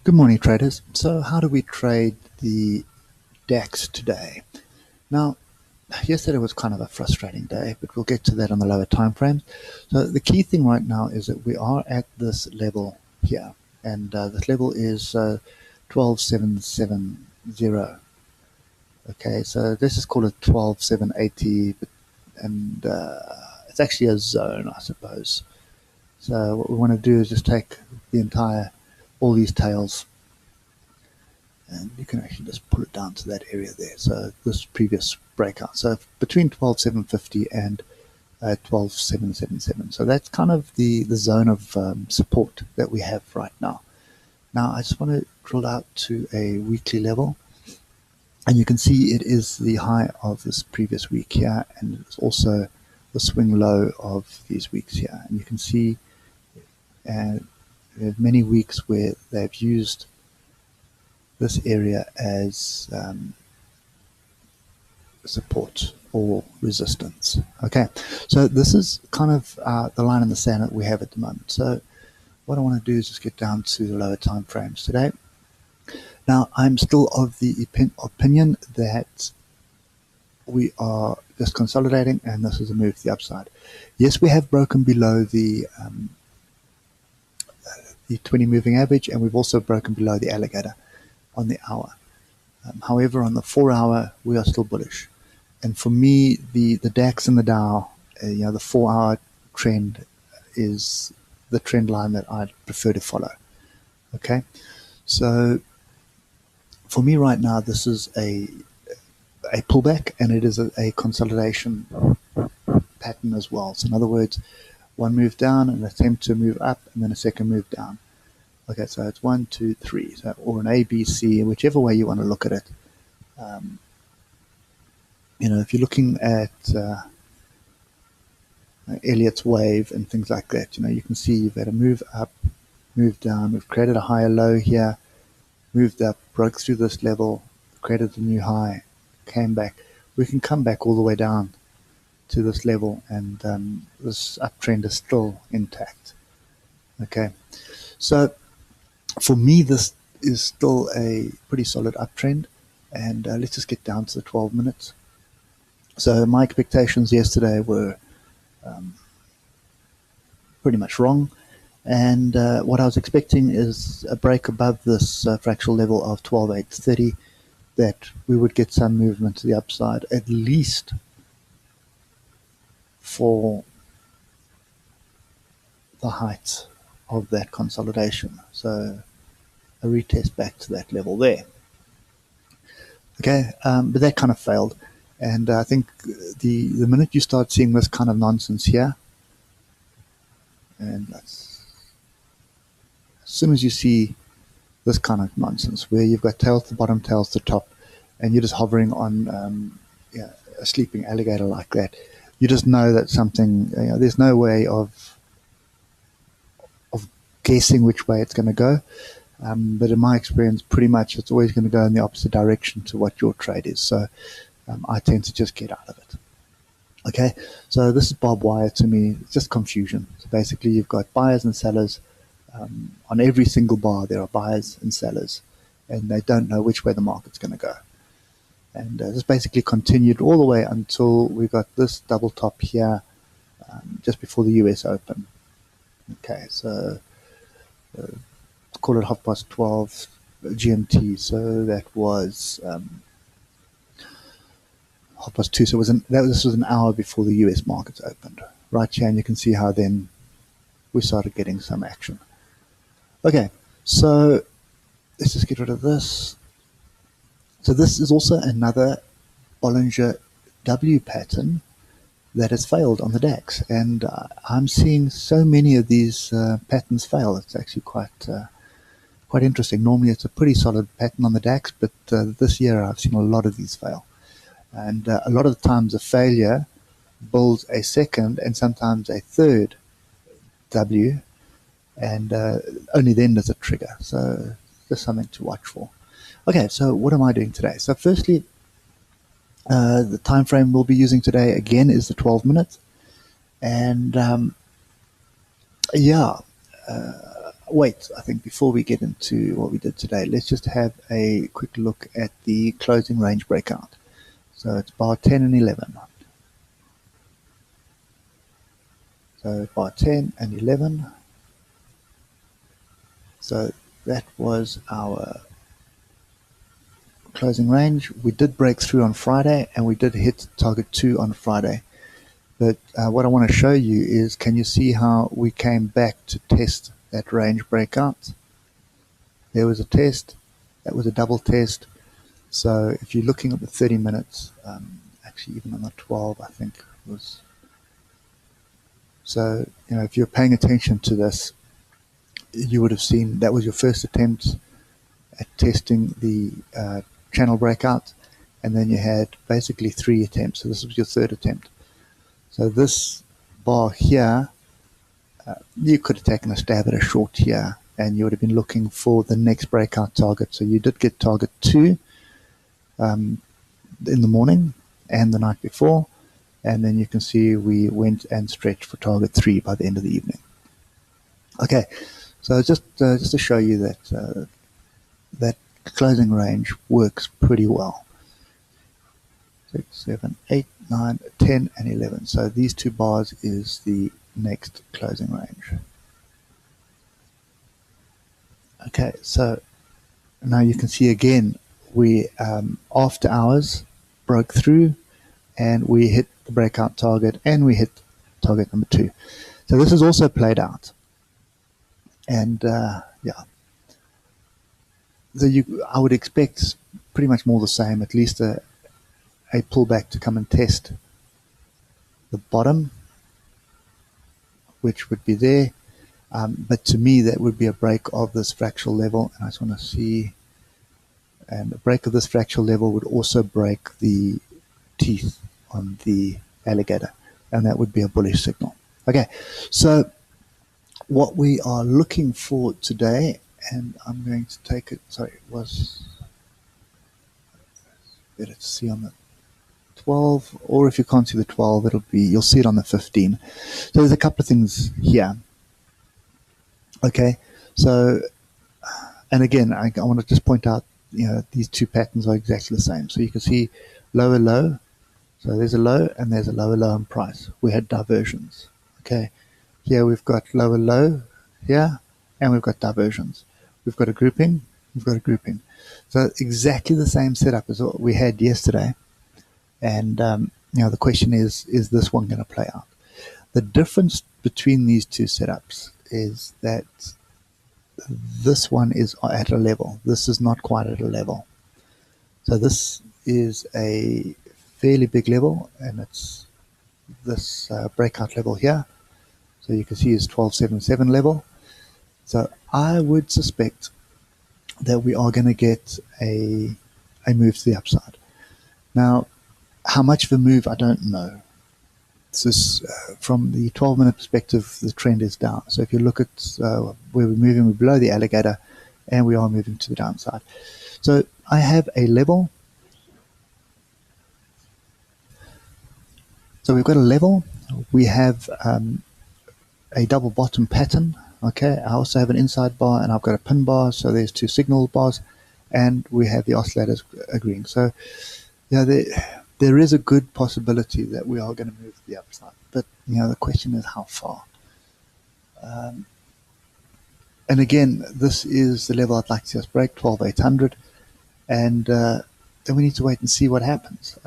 Good morning, traders. So how do we trade the DAX today? Now, yesterday was kind of a frustrating day, but we'll get to that on the lower time frames. So the key thing right now is that we are at this level here, and this level is 12,770. Okay, so this is called a 12,780, and it's actually a zone, I suppose. So what we want to do is just take all these tails, and you can actually just pull it down to that area there. So this previous breakout, so between 12,750 and 12,777. So that's kind of the zone of support that we have right now. Now I just want to drill out to a weekly level, and you can see it is the high of this previous week here, and it's also the swing low of these weeks here. And you can see there are many weeks where they've used this area as support or resistance. Okay, so this is kind of the line in the sand that we have at the moment. So what I want to do is just get down to the lower time frames today. Now, I'm still of the opinion that we are just consolidating, and this is a move to the upside. Yes, we have broken below the 20 moving average, and we've also broken below the alligator on the hour. However, on the 4 hour, we are still bullish. And for me, the DAX and the Dow, the 4 hour trend is the trend line that I'd prefer to follow. Okay, so for me right now, this is a pullback, and it is a consolidation pattern as well. So in other words, one move down, an attempt to move up, and then a second move down. Okay, so it's 1, 2, 3, or an A, B, C, whichever way you want to look at it. If you're looking at Elliott's wave and things like that, you can see you've had a move up, move down. We've created a higher low here, moved up, broke through this level, created a new high, came back. We can come back all the way down to this level, and this uptrend is still intact. Okay, so for me, this is still a pretty solid uptrend, and let's just get down to the 12 minutes. So my expectations yesterday were pretty much wrong, and what I was expecting is a break above this fractional level of 12,830, that we would get some movement to the upside, at least for the height of that consolidation. So a retest back to that level there. Okay, but that kind of failed. And I think the minute you start seeing this kind of nonsense here, and as soon as you see this kind of nonsense where you've got tails to the bottom, tails to the top, and you're just hovering on a sleeping alligator like that, you just know that something, there's no way of guessing which way it's going to go. But in my experience, pretty much it's always going to go in the opposite direction to what your trade is. So I tend to just get out of it. Okay, so this is barbed wire to me. It's just confusion. So basically, you've got buyers and sellers. On every single bar, there are buyers and sellers, and they don't know which way the market's going to go. And this basically continued all the way until we got this double top here just before the US Open. Okay, so call it 12:30 GMT. So that was 2:30. So this was an hour before the US markets opened. Right here, and you can see how then we started getting some action. Okay, so let's just get rid of this. So this is also another Bollinger W pattern that has failed on the DAX, and I'm seeing so many of these patterns fail. It's actually quite interesting. Normally it's a pretty solid pattern on the DAX, but this year I've seen a lot of these fail. And a lot of the times a failure builds a second and sometimes a third W, and only then does it trigger. So just something to watch for. Okay, so what am I doing today? So firstly, the time frame we'll be using today again is the 12 minutes. And wait, I think before we get into what we did today, let's just have a quick look at the closing range breakout. So it's bar 10 and 11. So bar 10 and 11. So that was our closing range. We did break through on Friday and we did hit target 2 on Friday. But what I want to show you is, can you see how we came back to test that range breakout? There was a test, that was a double test. So if you're looking at the 30 minutes, actually even on the 12, I think it was. So, if you're paying attention to this, you would have seen that was your first attempt at testing the channel breakout, and then you had basically 3 attempts. So this was your 3rd attempt. So this bar here, you could have taken a stab at a short here, and you would have been looking for the next breakout target. So you did get target 2 in the morning and the night before, and then you can see we went and stretched for target 3 by the end of the evening. Okay, so just to show you that that closing range works pretty well. 6, 7, 8, 9, 10, and 11. So these 2 bars is the next closing range. Okay, so now you can see again, we after hours broke through and we hit the breakout target and we hit target number 2. So this is also played out. And yeah, so I would expect pretty much more the same, at least a pullback to come and test the bottom, which would be there. But to me, that would be a break of this fractal level. And I just want to see, and a break of this fractal level would also break the teeth on the alligator. And that would be a bullish signal. Okay, so what we are looking for today, and I'm going to take it, sorry, it was better to see on the 12, or if you can't see the 12, you'll see it on the 15. So there's a couple of things here. Okay, so, and again, I want to just point out, these 2 patterns are exactly the same. So you can see lower low. So there's a low and there's a lower low in price. We had diversions. Okay, here we've got lower low here, and we've got diversions. We've got a grouping. We've got a grouping. So exactly the same setup as what we had yesterday. And the question is this one going to play out? The difference between these 2 setups is that this one is at a level. This is not quite at a level. So this is a fairly big level, and it's this breakout level here. So you can see it's 1277 level. So I would suspect that we are going to get a move to the upside. Now, how much of a move, I don't know. This is from the 12-minute perspective, the trend is down. So if you look at where we're moving, we're below the alligator, and we are moving to the downside. So I have a level. So we've got a level. We have a double bottom pattern. Okay, I also have an inside bar, and I've got a pin bar. So there's 2 signal bars, and we have the oscillators agreeing. So there is a good possibility that we are going to move to the upside. But the question is how far. And again, this is the level I'd like to see us break, 12,800, and then we need to wait and see what happens.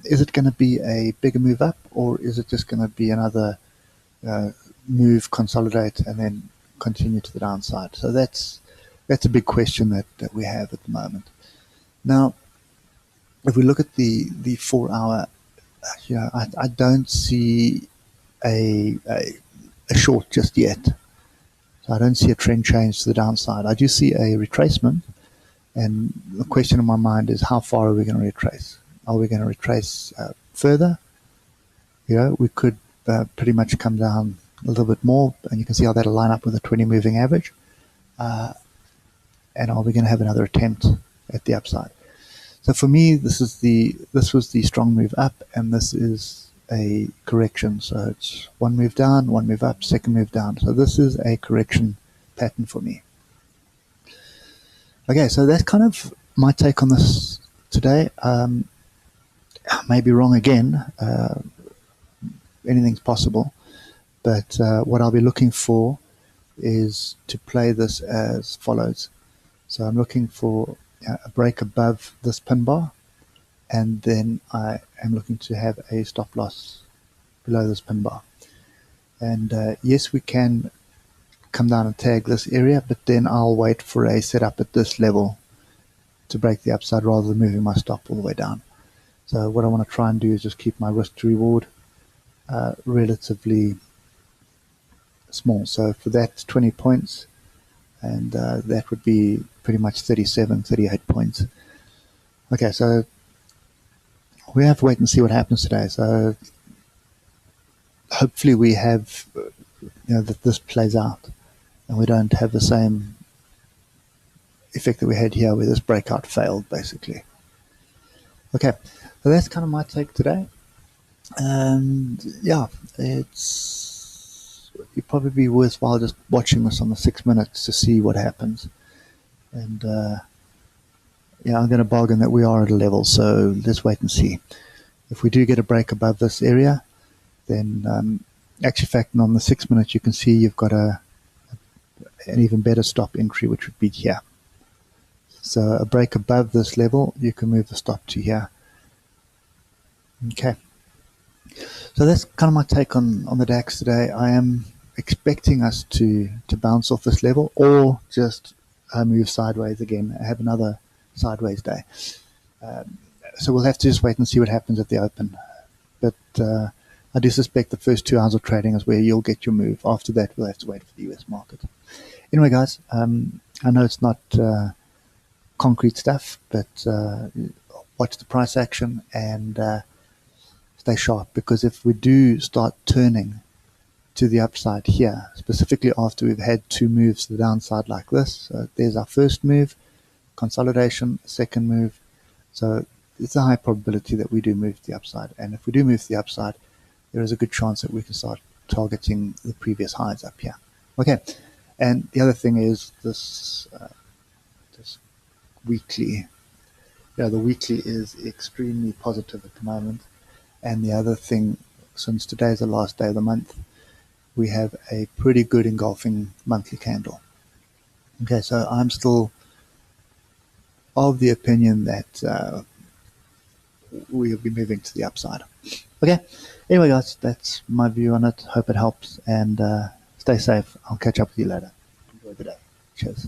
Is it going to be a bigger move up, or is it just going to be another move, consolidate, and then continue to the downside? So that's a big question that we have at the moment. Now, if we look at the 4-hour, I don't see a short just yet. So I don't see a trend change to the downside. I do see a retracement, and the question in my mind is, how far are we going to retrace? Are we going to retrace further? We could pretty much come down a little bit more, and you can see how that'll line up with a 20 moving average. And are we going to have another attempt at the upside? So for me, this was the strong move up, and this is a correction. So it's one move down, one move up, second move down. So this is a correction pattern for me. Okay, so that's kind of my take on this today. I may be wrong again. Anything's possible. But what I'll be looking for is to play this as follows. So I'm looking for a break above this pin bar, and then I am looking to have a stop loss below this pin bar. And yes, we can come down and tag this area, but then I'll wait for a setup at this level to break the upside rather than moving my stop all the way down. So what I want to try and do is just keep my risk to reward relatively small. So for that, 20 points, and that would be pretty much 37, 38 points. Okay, so we have to wait and see what happens today. So hopefully we have, that this plays out and we don't have the same effect that we had here where this breakout failed, basically. Okay, so that's kind of my take today. And yeah, it'd probably be worthwhile just watching this on the 6 minutes to see what happens. And yeah, I'm going to bargain that we are at a level, so let's wait and see. If we do get a break above this area, then actually factoring on the 6 minutes, you can see you've got an even better stop entry, which would be here. So a break above this level, you can move the stop to here. Okay. So that's kind of my take on the DAX today. I am expecting us to bounce off this level or just move sideways again, have another sideways day. So we'll have to just wait and see what happens at the open. But I do suspect the first 2 hours of trading is where you'll get your move. After that, we'll have to wait for the US market. Anyway, guys, I know it's not concrete stuff, but watch the price action and stay sharp, because if we do start turning to the upside here, specifically after we've had 2 moves to the downside like this, so there's our first move, consolidation, second move, so it's a high probability that we do move to the upside. And if we do move to the upside, there is a good chance that we can start targeting the previous highs up here. Okay, and the other thing is this weekly. Yeah, the weekly is extremely positive at the moment. And the other thing, since today is the last day of the month, we have a pretty good engulfing monthly candle. Okay, so I'm still of the opinion that we'll be moving to the upside. Okay, anyway, guys, that's my view on it. Hope it helps, and stay safe. I'll catch up with you later. Enjoy the day. Cheers.